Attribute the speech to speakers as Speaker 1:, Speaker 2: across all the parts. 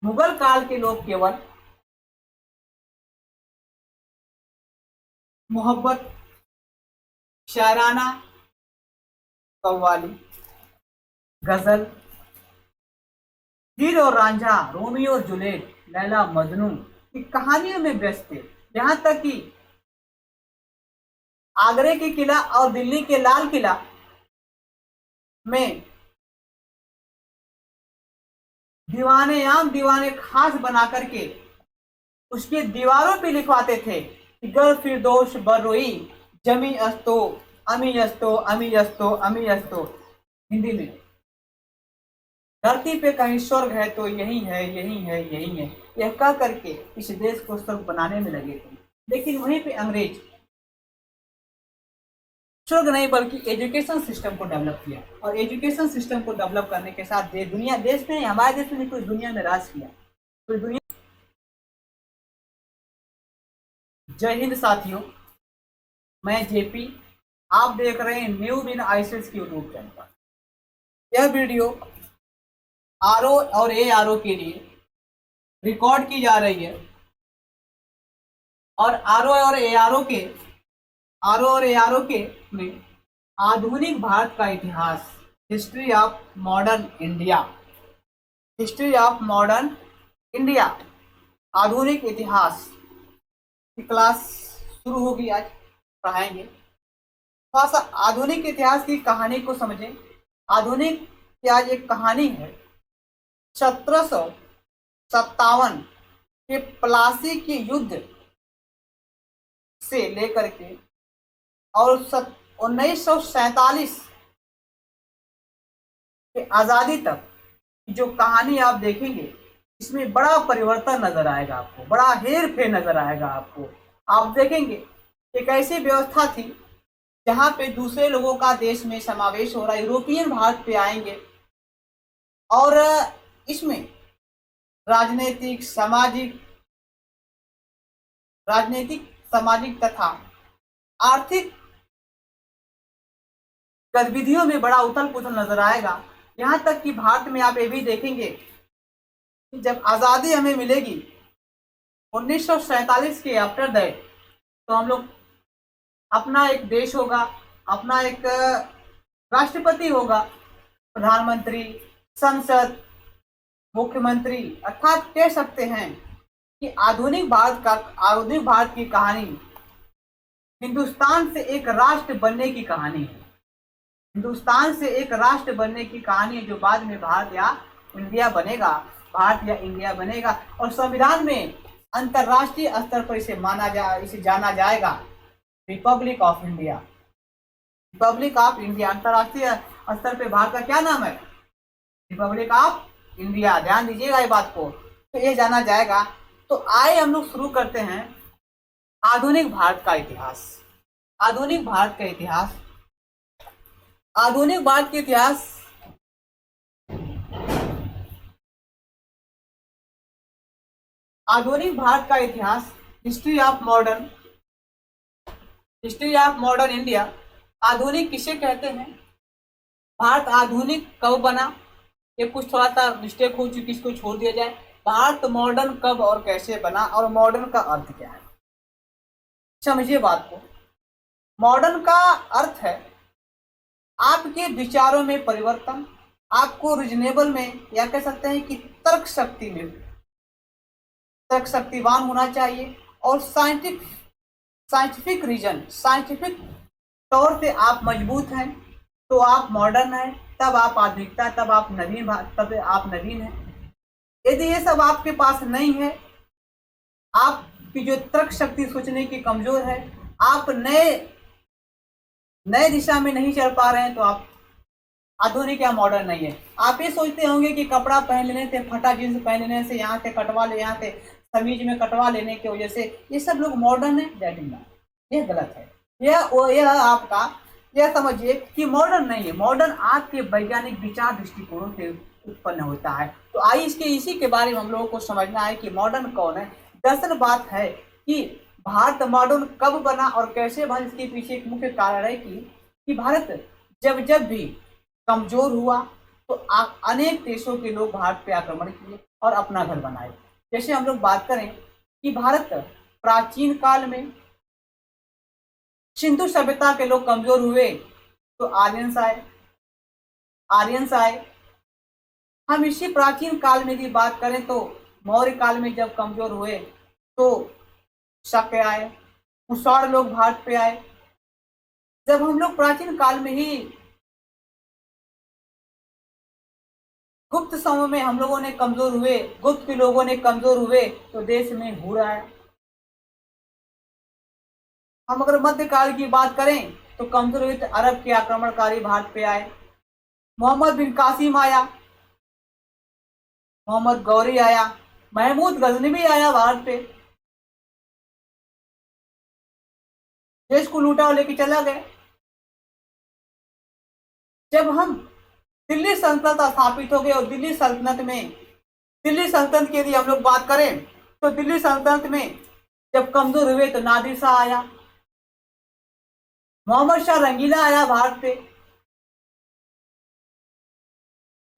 Speaker 1: मुगल काल के लोग केवल मोहब्बत, शायराना, कव्वाली, गजल, हीर और रांझा, रोमियो और जूलियट, लैला मजनू की कहानियों में व्यस्त थे। यहाँ तक कि आगरे के किला और दिल्ली के लाल किला में दीवाने आम दीवाने खास बना करके उसके दीवारों पे लिखवाते थे कि गर फिरदौस बर्रोई जमी अस्तो अमी अस्तो अमी अस्तो अमी अस्तो। हिंदी में, धरती पे कहीं स्वर्ग है तो यही है यही है यही है, यह कह करके इस देश को स्वर्ग बनाने में लगे थे। लेकिन वहीं पे अंग्रेज स्वर्ग नहीं बल्कि एजुकेशन सिस्टम को डेवलप किया, और एजुकेशन सिस्टम को डेवलप करने के साथ दुनिया देश में, हमारे देश में नहीं, पूरी दुनिया में राज किया, पूरी दुनिया। जय हिंद साथियों, मैं जेपी, आप देख रहे हैं न्यू बिन आईसीएस की यूट्यूब चैनल पर। यह वीडियो आरओ और एआरओ के लिए रिकॉर्ड की जा रही है, और आरओ और एआरओ के में आधुनिक भारत का इतिहास, history of modern India, history of modern India, आधुनिक इतिहास की क्लास शुरू होगी। आज पढ़ाएंगे, थोड़ा सा आधुनिक इतिहास की कहानी को समझें। आधुनिक इतिहास एक कहानी है 1757 के प्लासी के युद्ध से लेकर के और 1947 के आज़ादी तक जो कहानी आप देखेंगे, इसमें बड़ा परिवर्तन नजर आएगा आपको, बड़ा हेर फेर नजर आएगा आपको। आप देखेंगे एक ऐसी व्यवस्था थी जहां पे दूसरे लोगों का देश में समावेश हो रहा, यूरोपियन भारत पे आएंगे, और इसमें राजनीतिक सामाजिक तथा आर्थिक गतिविधियों में बड़ा उथल पुथल नजर आएगा। यहाँ तक कि भारत में आप ये भी देखेंगे कि जब आज़ादी हमें मिलेगी 1947 के आफ्टर दैट, तो हम लोग अपना एक देश होगा, अपना एक राष्ट्रपति होगा, प्रधानमंत्री, संसद, मुख्यमंत्री, अर्थात कह सकते हैं कि आधुनिक भारत की कहानी हिंदुस्तान से एक राष्ट्र बनने की कहानी है। हिंदुस्तान से एक राष्ट्र बनने की कहानी है, जो बाद में भारत या इंडिया बनेगा, भारत या इंडिया बनेगा, और संविधान में अंतरराष्ट्रीय स्तर पर इसे जाना जाएगा Republic of India. Republic of India, अंतरराष्ट्रीय स्तर पर भारत का क्या नाम है? Republic of India. ध्यान दीजिएगा ये बात को, तो ये जाना जाएगा। तो आइए हम लोग शुरू करते हैं आधुनिक भारत का इतिहास। आधुनिक भारत का इतिहास, आधुनिक भारत के इतिहास आधुनिक भारत का इतिहास, हिस्ट्री ऑफ मॉडर्न इंडिया। आधुनिक किसे कहते हैं? भारत आधुनिक कब बना? ये कुछ थोड़ा सा मिस्टेक हो चुकी, इसको छोड़ दिया जाए। भारत मॉडर्न कब और कैसे बना, और मॉडर्न का अर्थ क्या है, समझिए बात को। मॉडर्न का अर्थ है आपके विचारों में परिवर्तन, आपको रीजनेबल में, या कह सकते हैं कि तर्क शक्तिवान होना चाहिए, और साइंटिफिक तौर से आप मजबूत हैं तो आप मॉडर्न हैं, तब आप आधुनिकता, तब आप नवीन हैं। यदि ये सब आपके पास नहीं है, आपकी जो तर्क शक्ति सोचने की कमजोर है, आप नए दिशा में नहीं चल पा रहे हैं, तो आप आधुनिक या मॉडर्न नहीं है। आप ये सोचते होंगे कि कपड़ा पहन लेने से, फटा जींस पहन लेने से, यहाँ से कटवा ले, यहाँ से समीज में कटवा लेने की वजह से ये सब लोग मॉडर्न है, दैट इज नॉट, ये गलत है। यह आपका, यह समझिए कि मॉडर्न नहीं है। मॉडर्न आपके वैज्ञानिक विचार दृष्टिकोणों से उत्पन्न होता है। तो आइए इसी के बारे में हम लोगों को समझना है कि मॉडर्न कौन है। दरअसल बात है कि भारत मॉडर्न कब बना और कैसे बना, इसके पीछे एक मुख्य कारण है कि भारत जब भी कमजोर हुआ, तो अनेक देशों के लोग भारत पे आक्रमण किए और अपना घर बनाए। जैसे हम लोग बात करें कि भारत प्राचीन काल में सिंधु सभ्यता के लोग कमजोर हुए तो आर्यंस आए। हम इसी प्राचीन काल में भी बात करें तो मौर्य काल में जब कमजोर हुए तो शक आए, कुषाण लोग भारत पे आए। जब हम लोग प्राचीन काल में ही गुप्त समय में हम लोगों ने कमजोर हुए, गुप्त के लोगों ने कमजोर हुए तो देश में हुड़ आया। हम अगर मध्यकाल की बात करें तो कमजोर हुए तो अरब के आक्रमणकारी भारत पे आए। मोहम्मद बिन कासिम आया, मोहम्मद गौरी आया, महमूद गजनवी आया भारत पे, देश को लूटा और लेके चला गया। जब हम दिल्ली सल्तनत स्थापित हो गए और दिल्ली सल्तनत की यदि हम लोग बात करें तो दिल्ली सल्तनत में जब कमजोर हुए तो नादिर शाह आया, मोहम्मद शाह रंगीला आया भारत पे,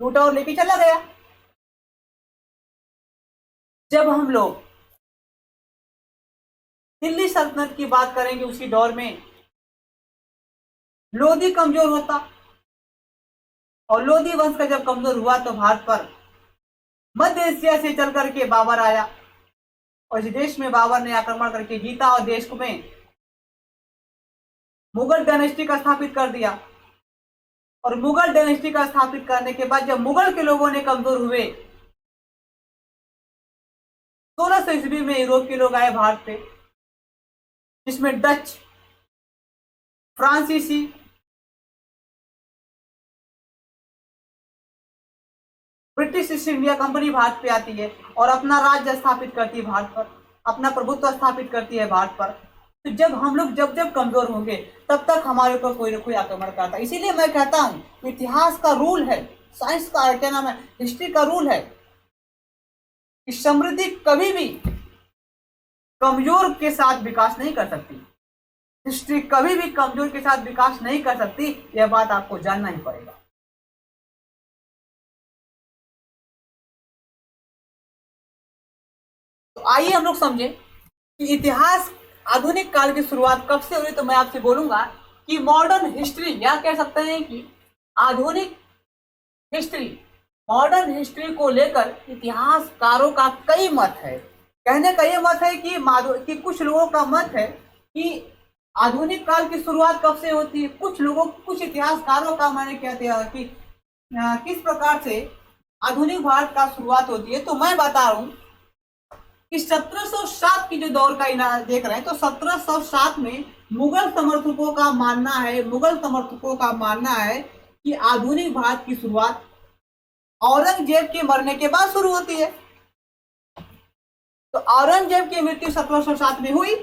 Speaker 1: लूटा और लेके चला गया। जब हम लोग दिल्ली सल्तनत की बात करेंगे उसी दौर में लोधी कमजोर होता और लोधी वंश का जब कमजोर हुआ तो भारत पर मध्य एशिया से चल करके बाबर आया और इस देश में बाबर ने आक्रमण करके जीता और देश में मुगल डायनेस्टी का स्थापित कर दिया। और मुगल डायनेस्टी का स्थापित करने के बाद जब मुगल के लोगों ने कमजोर हुए 1600 ईस्वी में यूरोप के लोग आए भारत पे, जिसमें डच, फ्रांसीसी, British east India company Bharat पे आती है और अपना राज्य स्थापित करती है भारत पर, अपना प्रभुत्व स्थापित करती है भारत पर। तो जब हम लोग जब जब कमजोर होंगे तब तक हमारे ऊपर कोई ना कोई आक्रमण करता है। इसीलिए मैं कहता हूं इतिहास का रूल है, साइंस का क्या नाम है, हिस्ट्री का रूल है कि समृद्धि कभी भी कमजोर के साथ विकास नहीं कर सकती। हिस्ट्री कभी भी कमजोर के साथ विकास नहीं कर सकती, यह बात आपको जानना ही पड़ेगा। तो आइए हम लोग समझें कि इतिहास आधुनिक काल की शुरुआत कब से हुई। तो मैं आपसे बोलूंगा कि मॉडर्न हिस्ट्री, या कह सकते हैं कि आधुनिक हिस्ट्री, मॉडर्न हिस्ट्री को लेकर इतिहासकारों का कई मत है। कहने का यह मत है कि कुछ लोगों का मत है कि आधुनिक काल की शुरुआत कब से होती है। कुछ इतिहासकारों का मैंने कहते हैं कि किस प्रकार से आधुनिक भारत का शुरुआत होती है। तो मैं बता रहा हूं कि 1707 की जो दौर का देख रहे हैं तो 1707 में मुगल समर्थकों का मानना है कि आधुनिक भारत की शुरुआत औरंगजेब के मरने के बाद शुरू होती है। तो औरंगजेब की मृत्यु 1707 में हुई।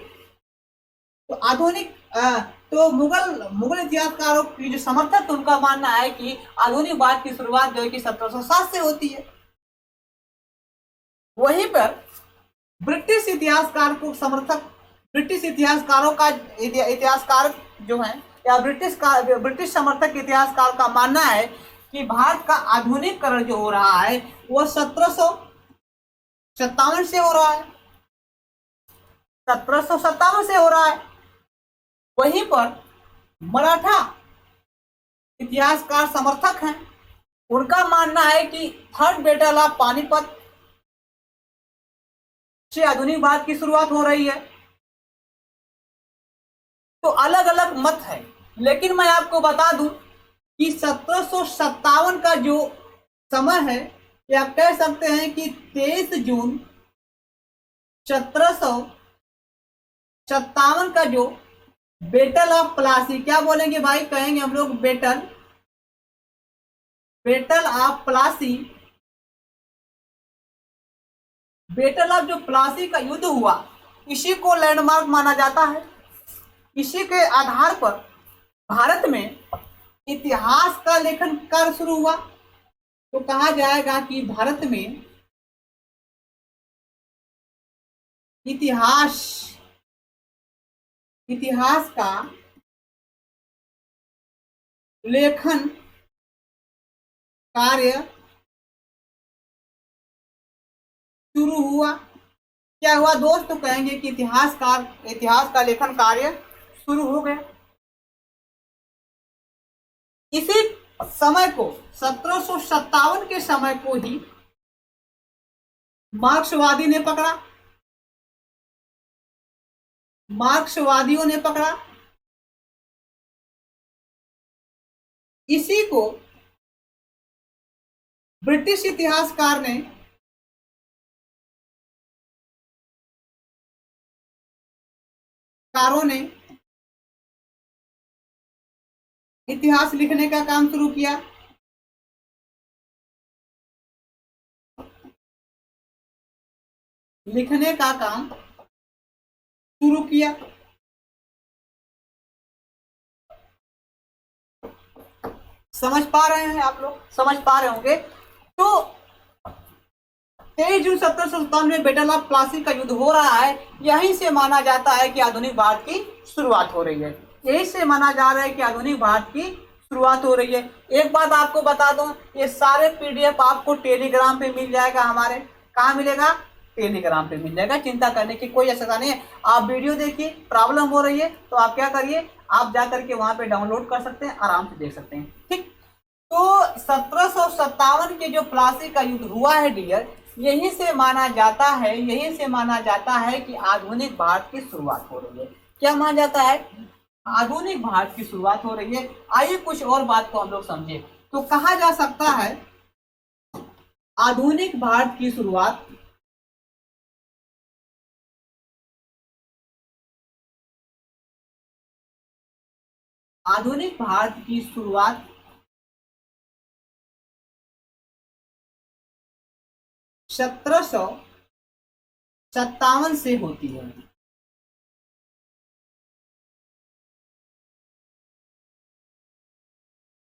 Speaker 1: तो मुगल इतिहासकारों की जो समर्थक उनका मानना है कि आधुनिक भारत की शुरुआत जो है कि 1707 से होती है। वहीं पर ब्रिटिश इतिहासकारों का इतिहासकार जो है या ब्रिटिश समर्थक इतिहासकार का मानना है कि भारत का आधुनिकरण जो हो रहा है वो 1757 से हो रहा है, 1757 से हो रहा है। वहीं पर मराठा इतिहासकार समर्थक हैं, उनका मानना है कि थर्ड बैटल ऑफ पानीपत से आधुनिक भारत की शुरुआत हो रही है। तो अलग अलग मत है, लेकिन मैं आपको बता दूं कि 1757 का जो समय है कि आप कह सकते हैं कि 23 जून 1757 का जो बैटल ऑफ प्लासी, क्या बोलेंगे भाई, कहेंगे हम लोग battle of Plassey, battle of जो प्लासी का युद्ध हुआ, इसी को लैंडमार्क माना जाता है। इसी के आधार पर भारत में इतिहास का लेखन कार्य शुरू हुआ। तो कहा जाएगा कि भारत में इतिहास का लेखन कार्य शुरू हुआ। क्या हुआ दोस्त? तो कहेंगे कि इतिहास का लेखन कार्य शुरू हो गया। इसी समय को 1757 के समय को ही मार्क्सवादी ने पकड़ा, मार्क्सवादियों ने पकड़ा। इसी को ब्रिटिश इतिहासकार ने इतिहास लिखने का काम शुरू किया। लिखने का काम शुरू किया। समझ पा रहे हैं आप लोग? समझ पा रहे होंगे। तो 23 जून 1757 में बैटल ऑफ प्लासी का युद्ध हो रहा है। यहीं से माना जाता है कि आधुनिक भारत की शुरुआत हो रही है। यहीं से माना जा रहा है कि आधुनिक भारत की शुरुआत हो रही है। एक बात आपको बता दूं, ये सारे पीडीएफ आपको टेलीग्राम पे मिल जाएगा। हमारे कहाँ मिलेगा? टेलीग्राम पे मिल जाएगा। चिंता करने की कोई आवश्यकता नहीं है। आप वीडियो देखिए, प्रॉब्लम हो रही है तो आप क्या करिए, आप जा करके वहां पे डाउनलोड कर सकते हैं, आराम से देख सकते हैं। ठीक, तो 1757 के जो प्लासी का युद्ध हुआ है डियर, यहीं से माना जाता है, यहीं से माना जाता है कि आधुनिक भारत की शुरुआत हो रही है। क्या माना जाता है? आधुनिक भारत की शुरुआत हो रही है। आइए कुछ और बात को हम लोग समझे। तो कहा जा सकता है आधुनिक भारत की शुरुआत आधुनिक भारत की शुरुआत 1757 से होती है।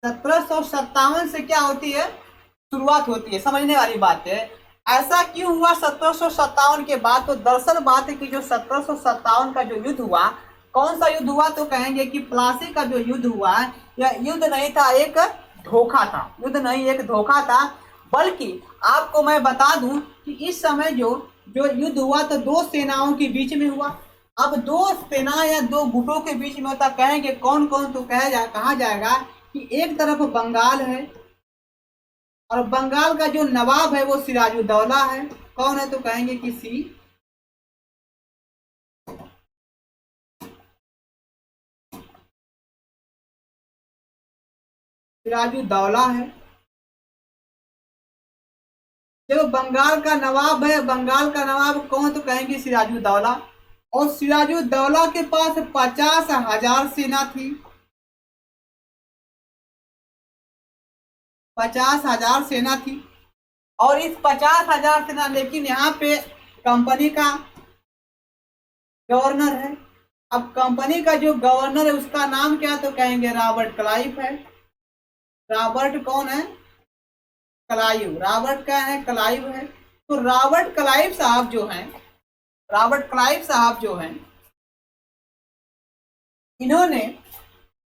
Speaker 1: 1757 से क्या होती है? शुरुआत होती है। समझने वाली बात है। ऐसा क्यों हुआ 1757 के बाद? तो दरअसल बात है कि जो 1757 का जो युद्ध हुआ, कौन सा युद्ध हुआ? तो कहेंगे कि प्लासी का जो युद्ध हुआ, यह युद्ध नहीं था, एक धोखा था। युद्ध नहीं, एक धोखा था। बल्कि आपको मैं बता दूं कि इस समय जो जो युद्ध हुआ तो दो सेनाओं के बीच में हुआ। अब दो सेना या दो गुटों के बीच में होता, कहेंगे कौन कौन? तो कहा जाएगा कि एक तरफ बंगाल है और बंगाल का जो नवाब है वो सिराजुद्दौला है। कौन है? तो कहेंगे कि सिराजुद्दौला है। जो बंगाल का नवाब है, बंगाल का नवाब कौन? तो कहेंगे सिराजुद्दौला। और सिराजुद्दौला के पास 50,000 सेना थी। 50,000 सेना थी। और इस 50,000 सेना, लेकिन यहाँ पे कंपनी का गवर्नर है। अब कंपनी का जो गवर्नर है उसका नाम क्या? तो कहेंगे रॉबर्ट क्लाइव है। रॉबर्ट कौन है? क्लाइव। रॉबर्ट क्या है? क्लाइव है। तो रॉबर्ट क्लाइव साहब जो हैं, रॉबर्ट क्लाइव साहब जो हैं, इन्होंने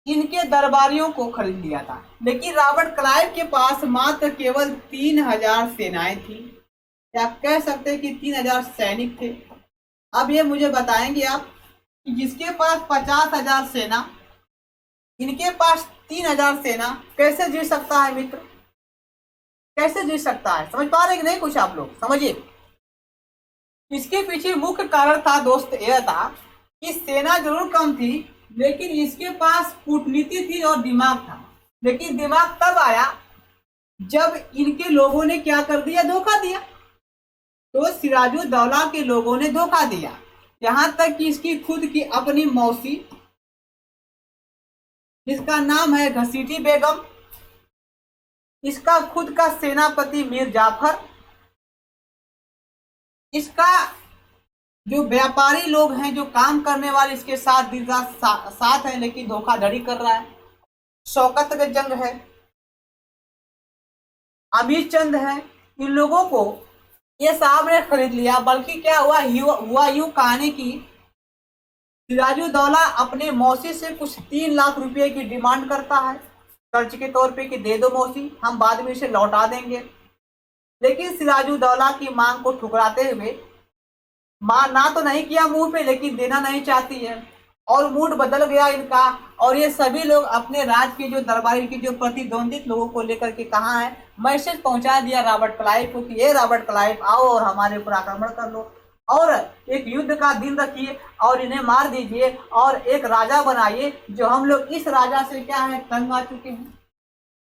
Speaker 1: इनके दरबारियों को खरीद लिया था। लेकिन रॉबर्ट क्लाइव के पास मात्र केवल 3,000 सेनाएं थी, या कह सकते हैं कि 3,000 सैनिक थे। अब ये मुझे बताएंगे आप कि जिसके पास 50,000 सेना, इनके पास 3,000 सेना, कैसे जीत सकता है मित्र? कैसे जीत सकता है? समझ पा रहे कि नहीं? कुछ आप लोग समझिए। इसके पीछे मुख्य कारण था दोस्त, यह था कि सेना जरूर कम थी, लेकिन इसके पास कूटनीति थी और दिमाग था। लेकिन दिमाग तब आया जब इनके लोगों ने क्या कर दिया? धोखा दिया। तो सिराजुद्दौला के लोगों ने धोखा दिया। यहां तक कि इसकी खुद की अपनी मौसी, जिसका नाम है घसीटी बेगम, इसका खुद का सेनापति मीर जाफर, इसका जो व्यापारी लोग हैं, जो काम करने वाले इसके साथ दिन रात साथ है, लेकिन धोखाधड़ी कर रहा है। शौकत जंग है, अमीर चंद है, इन लोगों को ये साहब ने खरीद लिया। बल्कि क्या हुआ यूं कहानी की, सिराजुद्दौला अपने मौसी से कुछ 3 लाख रुपए की डिमांड करता है। कर्ज के तौर पे कि दे दो मौसी, हम बाद में इसे लौटा देंगे। लेकिन सिराजुद्दौला की मांग को ठुकराते हुए ना तो नहीं किया मुंह पे, लेकिन देना नहीं चाहती है और मूड बदल गया इनका। और ये सभी लोग अपने राज्य के जो दरबारी के जो प्रतिद्वंदित लोगों को लेकर के कहाँ है, मैसेज पहुंचा दिया रॉबर्ट क्लाइव को कि ये रॉबर्ट क्लाइव आओ और हमारे ऊपर आक्रमण कर लो और एक युद्ध का दिन रखिए और इन्हें मार दीजिए और एक राजा बनाइए। जो हम लोग इस राजा से क्या है, तंग आ चुके हैं,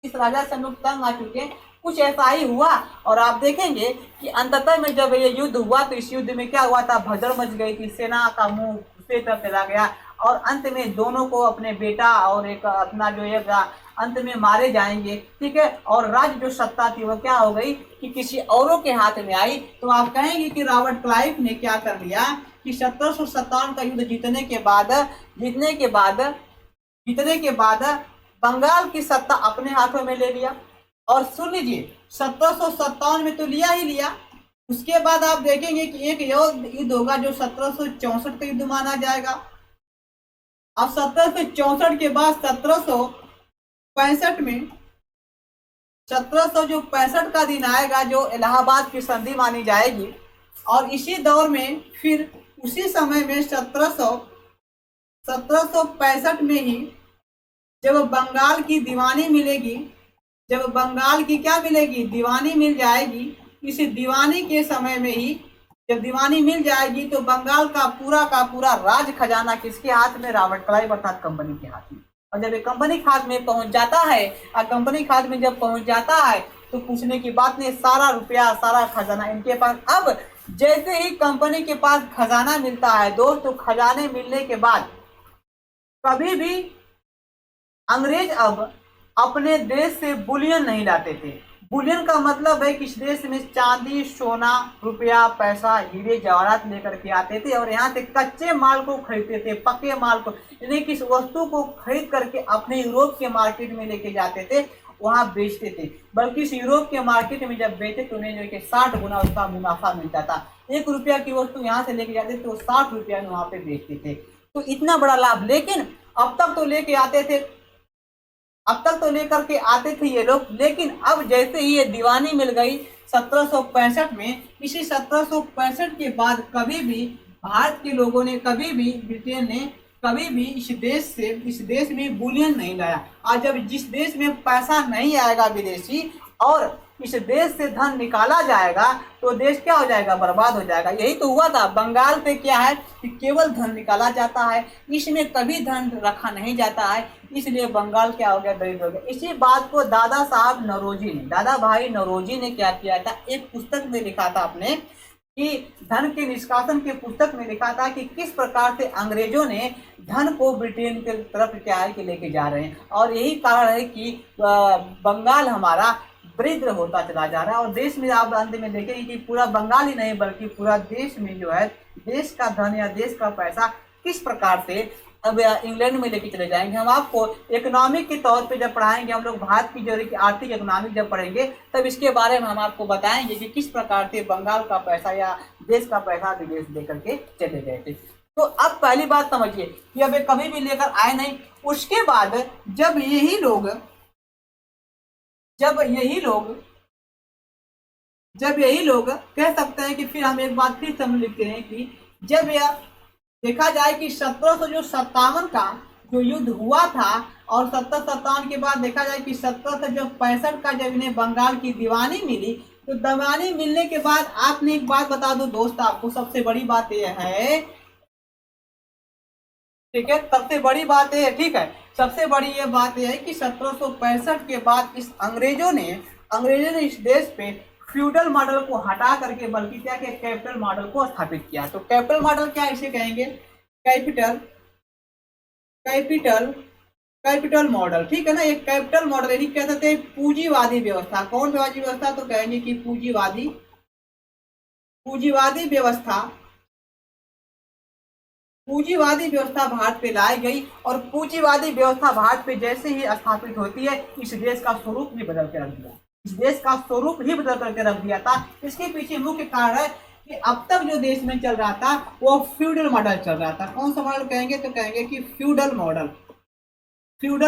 Speaker 1: इस राजा से हम लोग तंग आ चुके हैं। कुछ ऐसा ही हुआ और आप देखेंगे कि अंततः में जब ये युद्ध हुआ तो इस युद्ध में क्या हुआ था, भगदड़ मच गई थी, सेना का मुंह दूसरी तरफ चला गया और अंत में दोनों को अपने बेटा और एक अपना जो एक अंत में मारे जाएंगे, ठीक है। और राज्य जो सत्ता थी वो क्या हो गई कि किसी औरों के हाथ में आई। तो आप कहेंगे कि रॉबर्ट क्लाइव ने क्या कर लिया कि 1757 का युद्ध जीतने के बाद बंगाल की सत्ता अपने हाथों में ले लिया। और सुन लीजिए, 1757 में तो लिया ही लिया, उसके बाद आप देखेंगे कि एक युद्ध होगा जो 1764 का युद्ध माना जाएगा। अब 1764 के बाद 1765 में 1765 का दिन आएगा जो इलाहाबाद की संधि मानी जाएगी। और इसी दौर में फिर उसी समय में 1765 में ही जब बंगाल की दीवानी मिलेगी, जब बंगाल की क्या मिलेगी, दीवानी मिल जाएगी। इस दीवानी के समय में ही जब दीवानी मिल जाएगी तो बंगाल का पूरा राज खजाना किसके हाथ में, रॉबर्ट क्लाइव अर्थात कंपनी के हाथ में। और जब ये कंपनी खात में पहुंच जाता है और कंपनी खात में जब पहुंच जाता है तो पूछने की बात नहीं, सारा रुपया सारा खजाना इनके पास। अब जैसे ही कंपनी के पास खजाना मिलता है दोस्त, तो खजाने मिलने के बाद कभी भी अंग्रेज अब अपने देश से बुलियन नहीं लाते थे। बुलियन का मतलब है कि इस देश में चांदी, सोना, रुपया, पैसा, हीरे जवाहरात लेकर के आते थे और यहाँ से कच्चे माल को खरीदते थे, पक्के माल को, यानी कि इस वस्तु को खरीद करके अपने यूरोप के मार्केट में लेके जाते थे, वहाँ बेचते थे। बल्कि इस यूरोप के मार्केट में जब बेचे तो उन्हें जो कि 60 गुना उसका मुनाफा मिलता था। 1 रुपया की वस्तु यहाँ से लेके जाते थे तो 60 रुपया में वहाँ पे बेचते थे, तो इतना बड़ा लाभ। लेकिन अब तक तो लेके आते थे, अब तक तो लेकर के आते थे ये लोग, लेकिन अब जैसे ही ये दीवानी मिल गई 1765 में, इसी 1765 के बाद कभी भी भारत के लोगों ने, कभी भी ब्रिटेन ने कभी भी इस देश में बुलियन नहीं लाया। और जब जिस देश में पैसा नहीं आएगा विदेशी और इस देश से धन निकाला जाएगा तो देश क्या हो जाएगा, बर्बाद हो जाएगा। यही तो हुआ था। बंगाल से क्या है कि केवल धन निकाला जाता है, इसमें कभी धन रखा नहीं जाता है, इसलिए बंगाल क्या हो गया, दरिद्र हो गया। इसी बात को दादा भाई नौरोजी ने क्या किया था, एक पुस्तक में लिखा था अपने कि धन के निष्कासन के पुस्तक में लिखा था कि किस प्रकार से अंग्रेजों ने धन को ब्रिटेन के तरफ क्या है कि लेके जा रहे हैं। और यही कारण है कि बंगाल हमारा दरिद्र होता चला जा रहा है। और देश में आप अंत में देखेंगे कि पूरा बंगाल ही नहीं बल्कि पूरा देश में जो है देश का धन या देश का पैसा किस प्रकार से अब इंग्लैंड में लेके चले जाएंगे। हम आपको इकोनॉमिक के तौर पे जब पढ़ाएंगे, हम लोग भारत की जो आर्थिक इकोनॉमिक जब पढ़ेंगे तब इसके बारे में हम आपको बताएंगे कि किस प्रकार से बंगाल का पैसा या देश का पैसा विदेश लेकर के चले गए थे। तो अब पहली बात समझिए कि अब कभी भी लेकर आए नहीं। उसके बाद जब यही लोग कह सकते हैं कि फिर हम एक बात फिर समझ लिखते हैं कि जब यह देखा जाए कि 1757 का जो युद्ध हुआ था और 1757 के बाद देखा जाए कि 1765 का जब इन्हें बंगाल की दीवानी मिली, तो दीवानी मिलने के बाद आपने एक बात बता दो दोस्त, आपको सबसे बड़ी बात यह है, ठीक है, सबसे बड़ी बात यह है, ठीक है, सबसे बड़ी ये बात यह है कि 1765 के बाद इस अंग्रेजों ने इस देश पे फ्यूडल मॉडल को हटा करके बल्कि क्या किया, कैपिटल मॉडल को स्थापित किया। तो कैपिटल मॉडल क्या इसे कहेंगे, कैपिटल मॉडल, ठीक है ना। एक कैपिटल मॉडल यानी कह सकते हैं पूंजीवादी व्यवस्था। कौन वादी व्यवस्था, तो कहेंगे कि पूंजीवादी व्यवस्था भारत पे लाई गई। और पूंजीवादी व्यवस्था भारत पे जैसे ही स्थापित होती है इस देश का स्वरूप भी बदल के रख दिया, था। इसके पीछे मुख्य कारण है कि अब तक जो देश में चल रहा था वो फ्यूडल मॉडल चल रहा था। कौन सा मॉडल कहेंगे, तो कहेंगे कि फ्यूडल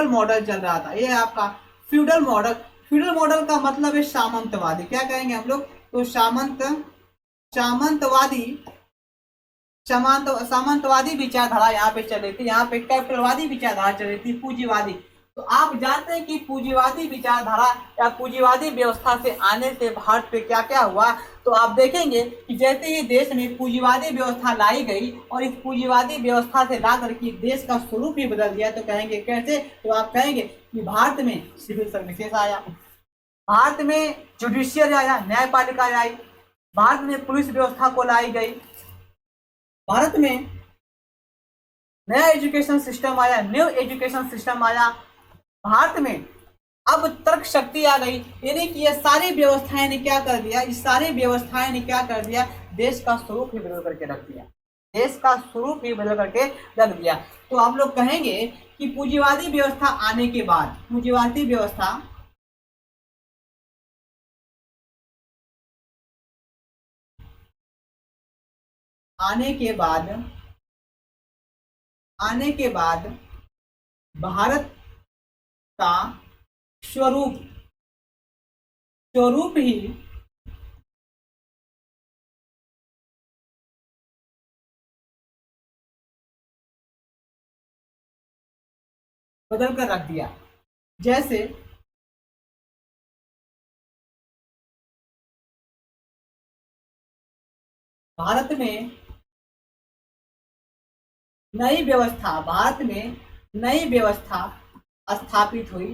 Speaker 1: मॉडल चल रहा था। ये आपका फ्यूडल मॉडल। फ्यूडल मॉडल का मतलब है सामंतवादी। क्या कहेंगे हम लोग? तो सामंतवादी सामंतवादी विचारधारा यहाँ पे चल रही थी। यहाँ पे कैपिटलवादी विचारधारा चल रही थी, पूंजीवादी। तो आप जानते हैं कि पूंजीवादी विचारधारा या पूंजीवादी व्यवस्था से आने से भारत पे क्या क्या हुआ। तो आप देखेंगे कि जैसे ही देश में पूंजीवादी व्यवस्था लाई गई और इस पूंजीवादी व्यवस्था से ला करके देश का स्वरूप ही बदल दिया। तो कहेंगे कैसे? तो आप कहेंगे कि भारत में सिविल सर्विसेज आया, भारत में जुडिशियल आया, न्यायपालिका आई, भारत में पुलिस व्यवस्था को लाई गई, भारत में नया एजुकेशन सिस्टम आया, न्यू एजुकेशन सिस्टम आया, भारत में अब तर्क शक्ति आ गई। यानी कि ये सारी व्यवस्थाएं ने क्या कर दिया, इस सारी व्यवस्थाएं ने क्या कर दिया, देश का स्वरूप ही बदल करके रख दिया, देश का स्वरूप ही बदल करके रख दिया। तो आप लोग कहेंगे कि पूंजीवादी व्यवस्था आने के बाद, पूंजीवादी व्यवस्था आने के बाद भारत का स्वरूप ही बदल कर रख दिया। जैसे भारत में नई व्यवस्था, भारत में नई व्यवस्था स्थापित हुई,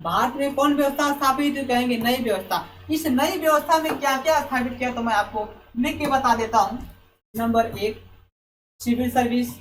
Speaker 1: भारत में कौन व्यवस्था स्थापित हुई? कहेंगे नई व्यवस्था। इस नई व्यवस्था में क्या क्या स्थापित किया तो मैं आपको लिख के बता देता हूं। नंबर 1 सिविल सर्विस,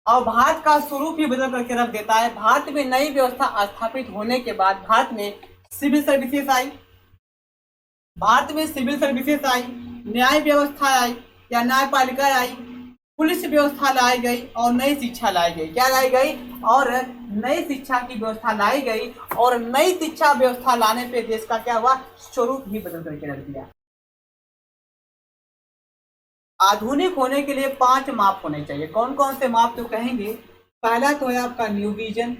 Speaker 1: और भारत का स्वरूप ही बदल करके रख देता है। भारत में नई व्यवस्था स्थापित होने के बाद भारत में सिविल सर्विसेज आई, भारत में सिविल सर्विसेज आई, न्याय व्यवस्था आई या न्यायपालिका आई, पुलिस व्यवस्था लाई गई और नई शिक्षा लाई गई। क्या लाई गई? और नई शिक्षा की व्यवस्था लाई गई। और नई शिक्षा व्यवस्था लाने पे देश का क्या हुआ, स्वरूप ही बदल करके रख दिया। आधुनिक होने के लिए 5 माप होने चाहिए। कौन कौन से माप? तो कहेंगे पहला तो है आपका न्यू विजन,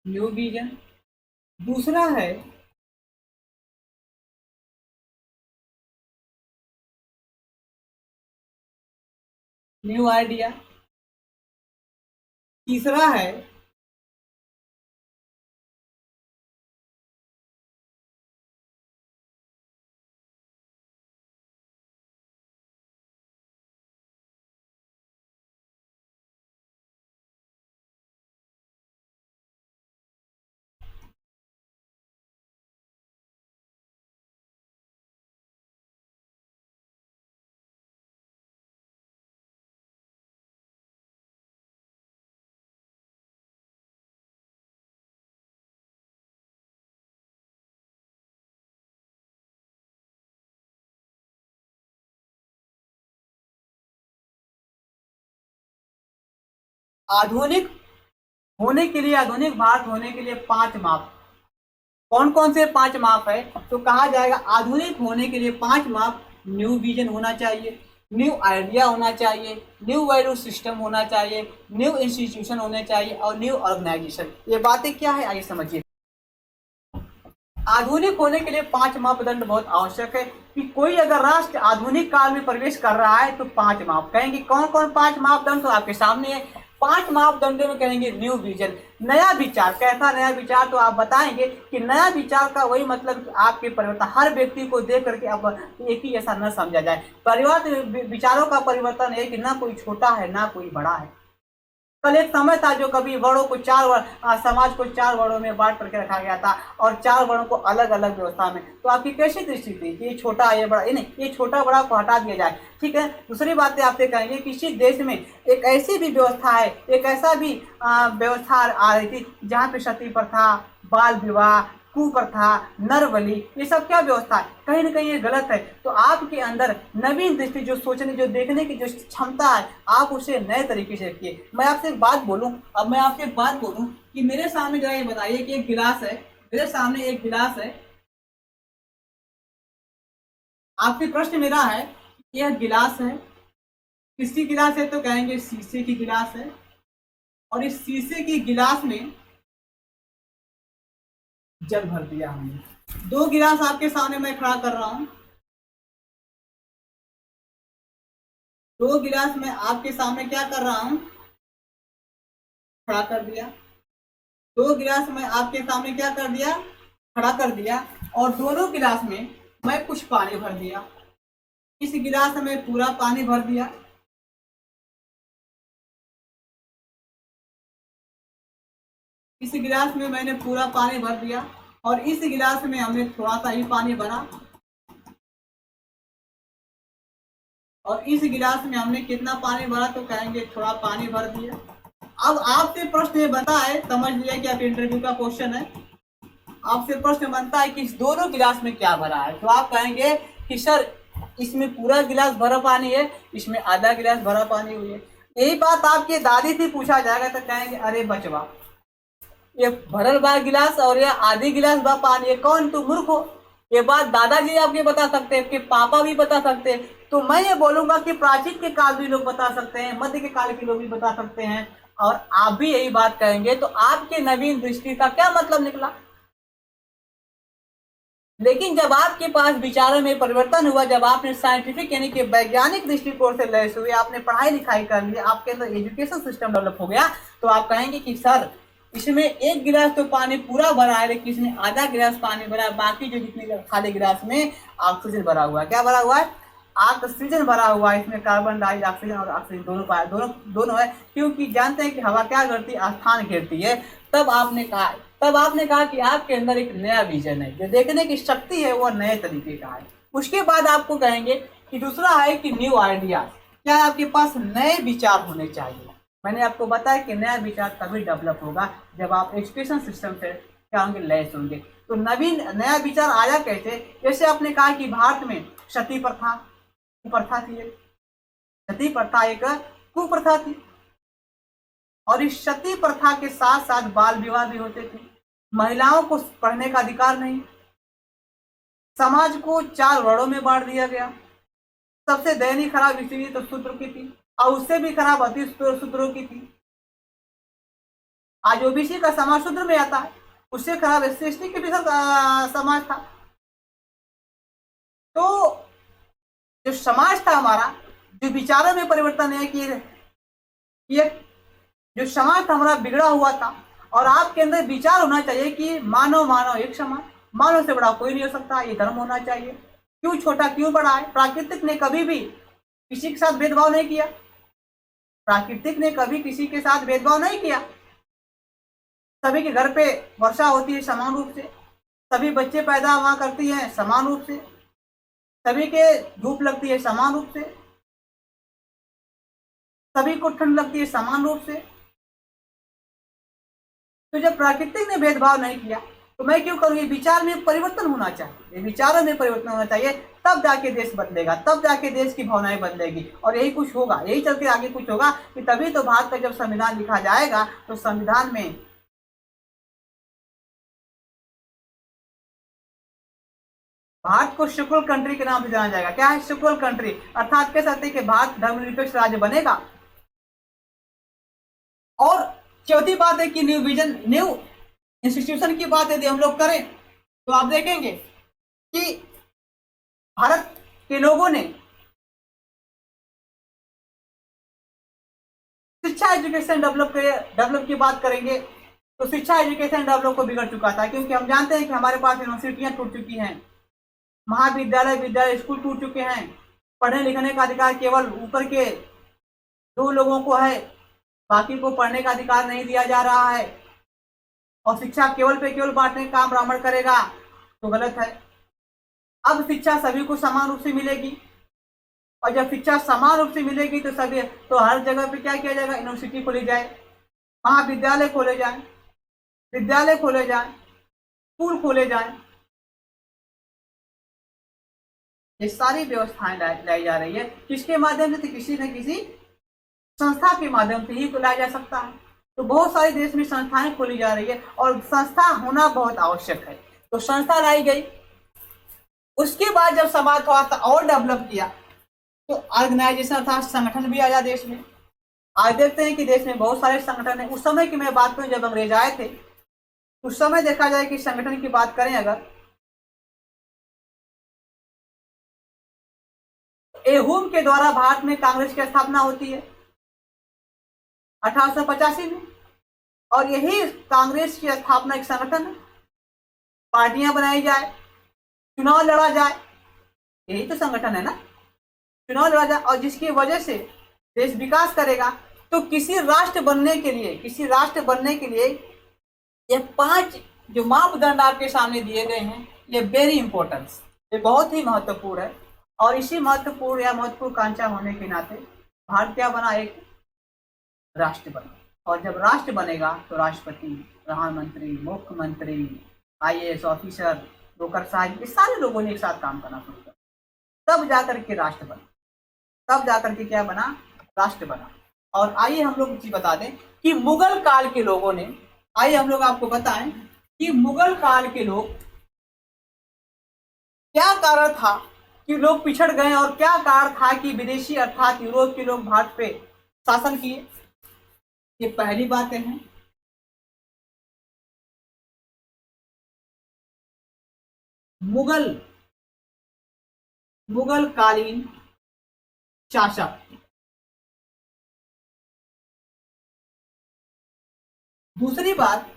Speaker 1: न्यू विजन। दूसरा है न्यू आइडिया। तीसरा है आधुनिक होने के लिए, आधुनिक भारत होने के लिए 5 माप। कौन कौन से 5 माप है? तो कहा जाएगा आधुनिक होने के लिए 5 माप। न्यू विजन होना चाहिए, न्यू आइडिया होना चाहिए, न्यू वैल्यू सिस्टम होना चाहिए, न्यू इंस्टीट्यूशन होने चाहिए और न्यू ऑर्गेनाइजेशन। ये बातें क्या है, आइए समझिए। आधुनिक होने के लिए 5 मापदंड बहुत आवश्यक है कि कोई अगर राष्ट्र आधुनिक काल में प्रवेश कर रहा है तो 5 माप। कहेंगे कौन कौन 5 मापदंड? तो आपके सामने है। 5 मापदंडों में कहेंगे न्यू विजन, नया विचार। कैसा नया विचार? तो आप बताएंगे कि नया विचार का वही मतलब कि आपके परिवर्तन, हर व्यक्ति को देख करके अब एक ही ऐसा न समझा जाए। परिवर्तन, विचारों का परिवर्तन है कि ना कोई छोटा है ना कोई बड़ा है, कल एक समय था जो कभी वर्णों को समाज को 4 वर्णों में बांट करके रखा गया था और 4 वर्णों को अलग अलग व्यवस्था में। तो आपकी कैसी दृष्टि थी कि ये छोटा ये बड़ा, ये नहीं, ये छोटा बड़ा को हटा दिया जाए, ठीक है। दूसरी बात आपसे कहेंगे किसी देश में एक ऐसी भी व्यवस्था है, एक ऐसा भी व्यवस्था आ रही थी जहाँ पे सती प्रथा, बाल विवाह, कुप्रथा, नरबलि, ये सब क्या व्यवस्था है, कहीं ना कहीं ये गलत है। तो आपके अंदर नवीन दृष्टि, जो सोचने, जो देखने की जो क्षमता है, आप उसे नए तरीके से रखिए। मैं आपसे एक बात बोलूं, अब मैं आपसे एक बात बोलूं कि मेरे सामने जरा ये बताइए कि एक गिलास है, मेरे सामने एक गिलास है, आपसे प्रश्न मेरा है, यह गिलास है, किसकी गिलास है, तो कहेंगे शीशे की गिलास है। और इस शीशे की गिलास में जल भर दिया हमने। 2 गिलास आपके सामने मैं खड़ा कर रहा हूं, 2 गिलास मैं आपके सामने क्या कर रहा हूं, खड़ा कर दिया। 2 गिलास मैं आपके सामने क्या कर दिया, खड़ा कर दिया। और दोनों गिलास में मैं कुछ पानी भर दिया। इस गिलास में पूरा पानी भर दिया, इस गिलास में मैंने पूरा पानी भर दिया। और इस गिलास में हमने थोड़ा सा ही पानी भरा, और इस गिलास में हमने कितना पानी भरा, तो कहेंगे थोड़ा पानी भर दिया। अब आपसे प्रश्न ये बनता है, समझ लिया कि आप इंटरव्यू का क्वेश्चन है, आपसे प्रश्न बनता है कि इस दोनों गिलास में क्या भरा है। तो आप कहेंगे कि सर इसमें पूरा गिलास भरा पानी है, इसमें आधा गिलास भरा पानी हुई है। यही बात आपकी दादी से पूछा जाएगा तो कहेंगे अरे बचवा, ये भरल बा गिलास और ये आधी गिलास बा पानी, ये कौन, तुम मूर्ख हो। ये बात दादाजी आपके बता सकते हैं, आपके पापा भी बता सकते हैं। तो मैं ये बोलूंगा कि प्राचीन के काल भी लोग बता सकते हैं, मध्य के काल के लोग भी बता सकते हैं, और आप भी यही बात कहेंगे। तो आपके नवीन दृष्टि का क्या मतलब निकला। लेकिन जब आपके पास विचारों में परिवर्तन हुआ, जब आपने साइंटिफिक यानी कि वैज्ञानिक दृष्टिकोण से लैस हुए, आपने पढ़ाई लिखाई कर ली, आपके अंदर एजुकेशन सिस्टम डेवलप हो गया, तो आप कहेंगे कि सर इसमें 1 गिलास तो पानी पूरा भरा है, लेकिन इसमें आधा गिलास पानी भरा है, बाकी जो जितने खाली गिलास में ऑक्सीजन भरा हुआ है। क्या भरा हुआ है, ऑक्सीजन भरा हुआ है। इसमें कार्बन डाइऑक्सीजन और ऑक्सीजन दोनों है, क्योंकि जानते हैं कि हवा क्या करती है, स्थान घेरती है। तब आपने कहा कि आपके अंदर एक नया विजन है, जो देखने की शक्ति है वो नए तरीके का है। उसके बाद आपको कहेंगे कि दूसरा है कि न्यू आइडिया, क्या आपके पास नए विचार होने चाहिए। मैंने आपको बताया कि नया विचार तभी डेवलप होगा जब आप एजुकेशन सिस्टम से क्या होंगे, लैस होंगे। तो नया विचार आया कैसे, जैसे आपने कहा कि भारत में सती प्रथा कुप्रथा थी, सती प्रथा एक कुप्रथा थी, और इस सती प्रथा के साथ साथ बाल विवाह भी होते थे। महिलाओं को पढ़ने का अधिकार नहीं, समाज को 4 वर्णों में बांट दिया गया। सबसे दयनीय खराब स्थिति तो शूद्र की थी, और उससे भी खराब अति शूद्रों की थी। आज ओबीसी का समाज शूद्र में आता है, उससे खराब एससी एसटी के भी समाज था। तो जो समाज था हमारा, जो विचारों में परिवर्तन है कि ये जो समाज था हमारा बिगड़ा हुआ था, और आपके अंदर विचार होना चाहिए कि मानव मानव एक समान, मानव से बड़ा कोई नहीं हो सकता, ये धर्म होना चाहिए। क्यों छोटा क्यों बड़ा है, प्राकृतिक ने कभी भी किसी के साथ भेदभाव नहीं किया, प्राकृतिक ने कभी किसी के साथ भेदभाव नहीं किया। सभी के घर पे वर्षा होती है समान रूप से, सभी बच्चे पैदा वहां करती हैं समान रूप से, सभी के धूप लगती है समान रूप से, सभी को ठंड लगती है समान रूप से। तो जब प्राकृतिक ने भेदभाव नहीं किया तो मैं क्यों करूँ। ये विचार में परिवर्तन होना चाहिए, ये विचारों में परिवर्तन होना चाहिए, तब जाके देश बदलेगा, तब जाके देश की भावनाएं बदलेगी, और यही कुछ होगा, यही चल के आगे कुछ होगा। कि तभी तो भारत का जब संविधान लिखा जाएगा तो संविधान में भारत को सेकुलर कंट्री के नाम से जाना जाएगा। क्या है सेकुलर कंट्री, अर्थात कह सकते हैं कि भारत धर्मनिरपेक्ष राज्य बनेगा। और चौथी बात है कि न्यू विजन, न्यू इंस्टीट्यूशन की बात यदि हम लोग करें तो आप देखेंगे कि भारत के लोगों ने शिक्षा एजुकेशन डेवलप की बात करेंगे तो शिक्षा एजुकेशन डेवलप को बिगड़ चुका था, क्योंकि हम जानते हैं कि हमारे पास यूनिवर्सिटियां टूट चुकी हैं, महाविद्यालय विद्यालय स्कूल टूट चुके हैं, पढ़ने लिखने का अधिकार केवल ऊपर के 2 लोगों को है, बाकी को पढ़ने का अधिकार नहीं दिया जा रहा है और शिक्षा केवल पे केवल बांटने का काम ब्राह्मण करेगा तो गलत है। अब शिक्षा सभी को समान रूप से मिलेगी और जब शिक्षा समान रूप से मिलेगी तो सभी तो हर जगह पे क्या किया जाएगा, यूनिवर्सिटी खोली जाए, महाविद्यालय खोले जाए, विद्यालय खोले जाए, स्कूल खोले जाए। ये सारी व्यवस्थाएं लाई जा रही है किसके माध्यम से, तो किसी न किसी संस्था के माध्यम से ही लाया जा सकता है। तो बहुत सारे देश में संस्थाएं खोली जा रही है और संस्था होना बहुत आवश्यक है। तो संस्था लाई गई, उसके बाद जब समाज थोड़ा सा और डेवलप किया तो ऑर्गेनाइजेशन अर्थात संगठन भी आया देश में। आज देखते हैं कि देश में बहुत सारे संगठन है। उस समय की मैं बात करूं जब अंग्रेज आए थे, उस समय देखा जाए कि संगठन की बात करें अगर, एहुम के द्वारा भारत में कांग्रेस की स्थापना होती है 1885 में और यही कांग्रेस की स्थापना एक संगठन है। पार्टियां बनाई जाए, चुनाव लड़ा जाए, यही तो संगठन है ना, चुनाव लड़ा जाए और जिसकी वजह से देश विकास करेगा। तो किसी राष्ट्र बनने के लिए ये 5 जो मापदंड आपके सामने दिए गए हैं, ये वेरी इंपॉर्टेंस, ये बहुत ही महत्वपूर्ण है। और इसी महत्वपूर्णकांक्षा होने के नाते भारत क्या बना, एक राष्ट्र बना। और जब राष्ट्र बनेगा तो राष्ट्रपति, प्रधानमंत्री, मुख्यमंत्री, IAS ऑफिसर, नौकरशाही, ये सारे लोगों ने एक साथ काम करना शुरू किया, तब जाकर के राष्ट्र बना, तब जाकर के क्या बना, राष्ट्र बना। और आइए हम लोग चीज बता दें कि मुगल काल के लोगों ने, आइए हम लोग आपको बताएं कि मुगल काल के लोग, क्या कारण था कि लोग पिछड़ गए और क्या कारण था कि विदेशी अर्थात यूरोप के लोग भारत पे शासन किए। ये पहली बातें हैं। मुगल कालीन शासक। दूसरी बात,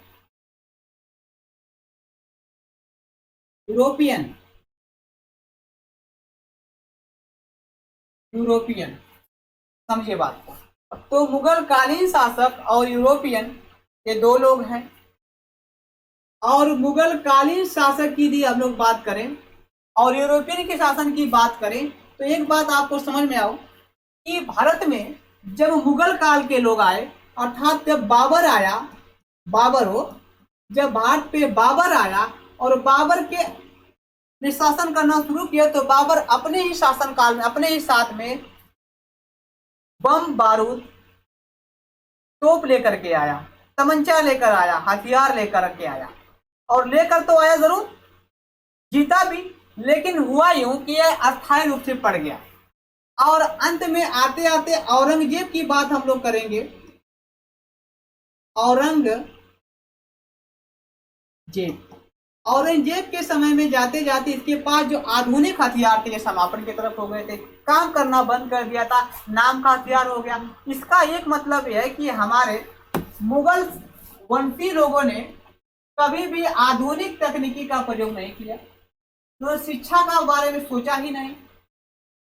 Speaker 1: यूरोपियन समझिए बात को। तो मुगल कालीन शासक और यूरोपियन, ये दो लोग हैं। और मुगल कालीन शासक की यदि हम लोग बात करें और यूरोपियन के शासन की बात करें तो एक बात आपको समझ में आओ कि भारत में जब मुगल काल के लोग आए, अर्थात जब बाबर आया, जब भारत पे बाबर आया और बाबर के ने शासन करना शुरू किया, तो बाबर अपने ही शासन काल में, अपने ही साथ में बम बारूद, तोप लेकर के आया, तमंचा लेकर आया, हथियार लेकर के आया। और लेकर तो आया जरूर, जीता भी, लेकिन हुआ यूं कि यह अस्थायी रूप से पड़ गया। और अंत में आते आते औरंगजेब की बात हम लोग करेंगे। औरंगजेब के समय में जाते जाते इसके पास जो आधुनिक हथियार थे, समापन की तरफ हो गए थे, काम करना बंद कर दिया था, नाम का हथियार हो गया। इसका एक मतलब यह है कि हमारे मुगल वंशी लोगों ने कभी भी आधुनिक तकनीकी का प्रयोग नहीं किया, तो शिक्षा का बारे में सोचा ही नहीं,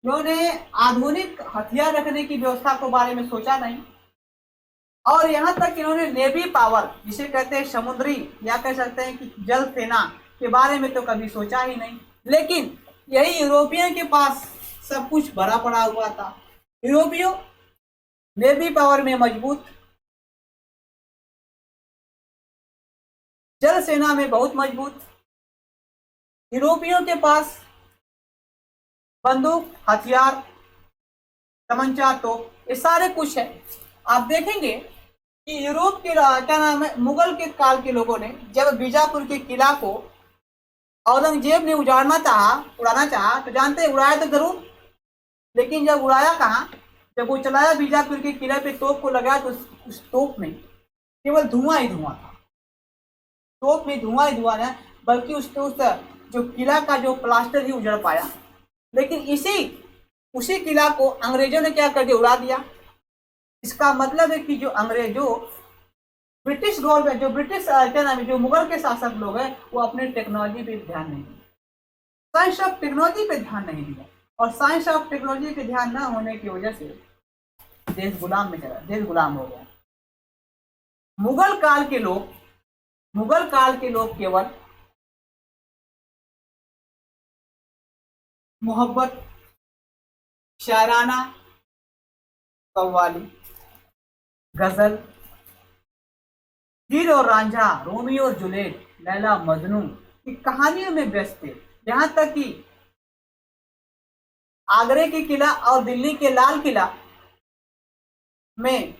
Speaker 1: उन्होंने आधुनिक हथियार रखने की व्यवस्था के बारे में सोचा नहीं। और यहाँ तक इन्होंने नेवी पावर, जिसे कहते हैं समुद्री या कह सकते हैं कि जल सेना के बारे में तो कभी सोचा ही नहीं। लेकिन यही यूरोपियन के पास सब कुछ भरा पड़ा हुआ था। यूरोपियो नेवी पावर में मजबूत, जल सेना में बहुत मजबूत, यूरोपियों के पास बंदूक, हथियार, तमंचा, तोप, ये सारे कुछ है। आप देखेंगे कि यूरोप के क्या नाम है, मुगल के काल के लोगों ने जब बीजापुर के किला को औरंगजेब ने उड़ाना चाहा, तो जानते हैं उड़ाया तो जरूर, लेकिन जब उड़ाया कहाँ, जब वो चलाया बीजापुर के किले पे, तोप को लगाया तो उस तोप में केवल धुआं ही धुआं था। तोप में धुआं ही धुआं है, बल्कि उस जो किला का जो प्लास्टर ही उजड़ पाया। लेकिन उसी किला को अंग्रेजों ने क्या कर दिया, उड़ा दिया। इसका मतलब है कि जो ब्रिटिश गवर्नमेंट, जो ब्रिटिश क्या नाम है, जो मुगल के शासक लोग हैं, वो अपने टेक्नोलॉजी पे ध्यान नहीं दिया, साइंस ऑफ टेक्नोलॉजी पे ध्यान नहीं दिया। और साइंस ऑफ टेक्नोलॉजी पे ध्यान न होने की वजह से देश गुलाम हो गया। मुगल काल के लोग केवल मोहब्बत, शायराना, कव्वाली, गजल, हीर और रांझा, रोमियो और जूलियट, लैला मजनू की कहानियों में व्यस्त थे। यहाँ तक कि आगरे के किला और दिल्ली के लाल किला में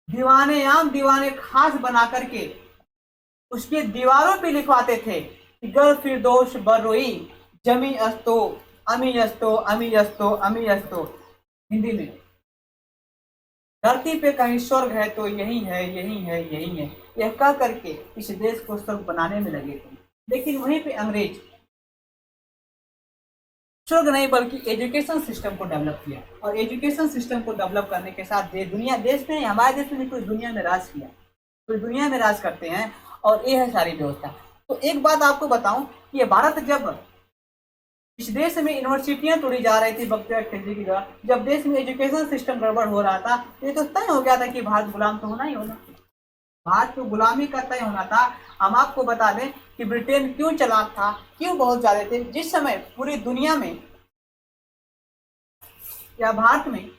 Speaker 1: दीवाने आम दीवाने खास बना करके उसके दीवारों पे लिखवाते थे कि गर फिरदौस बर्रोई, जमी अस्तो, अमी अस्तो, अमी अस्तो, अमी अस्तो। हिंदी में, धरती पे कहीं स्वर्ग है तो यही है, यही है, यही है, यह कह करके इस देश को स्वर्ग बनाने में लगे थे। लेकिन वहीं पे अंग्रेज स्वर्ग नहीं बल्कि एजुकेशन सिस्टम को डेवलप किया, और एजुकेशन सिस्टम को डेवलप करने के साथ देश में, हमारे देश में भी पूरी दुनिया में राज किया, पूरी दुनिया में राज करते हैं। और ये है सारी व्यवस्था। तो एक बात आपको बताऊं कि ये भारत, जब इस देश में यूनिवर्सिटियां तोड़ी जा रही थी बख्तियार खिलजी की द्वारा, जब देश में एजुकेशन सिस्टम गड़बड़ हो रहा था, ये तो तय हो गया था कि भारत गुलाम तो होना ही होना, भारत को गुलामी का तय होना था। हम आपको बता दें कि ब्रिटेन क्यों चालाक था, क्यों बहुत ज्यादा थे। जिस समय पूरी दुनिया में या भारत में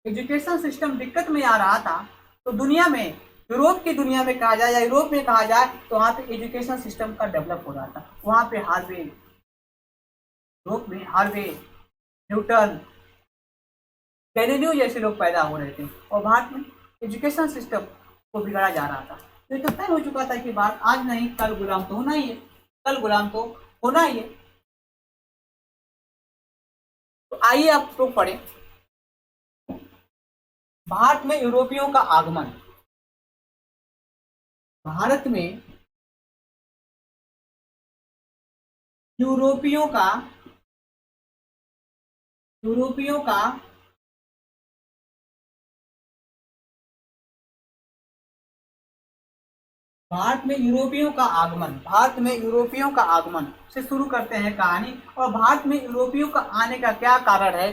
Speaker 1: एजुकेशन सिस्टम दिक्कत में आ रहा था, तो दुनिया में, यूरोप की दुनिया में कहा जाए या यूरोप में कहा जाए, तो वहां पे एजुकेशन सिस्टम का डेवलप हो रहा था। वहां पे हार्वे, यूरोप में हार्वे, न्यूटन, गैलीलियो जैसे लोग पैदा हो रहे थे, और भारत में एजुकेशन सिस्टम को बिगाड़ा जा रहा था। तो ये तो तय हो चुका था कि भारत आज नहीं कल गुलाम तो होना ही है, कल गुलाम तो होना ही है। तो आइए आप लोग पढ़े भारत में यूरोपियों का आगमन। भारत में यूरोपियों का यूरोपियों का भारत में यूरोपियों का आगमन, भारत में यूरोपियों का आगमन से शुरू करते हैं कहानी। और भारत में यूरोपियों का आने का क्या कारण है,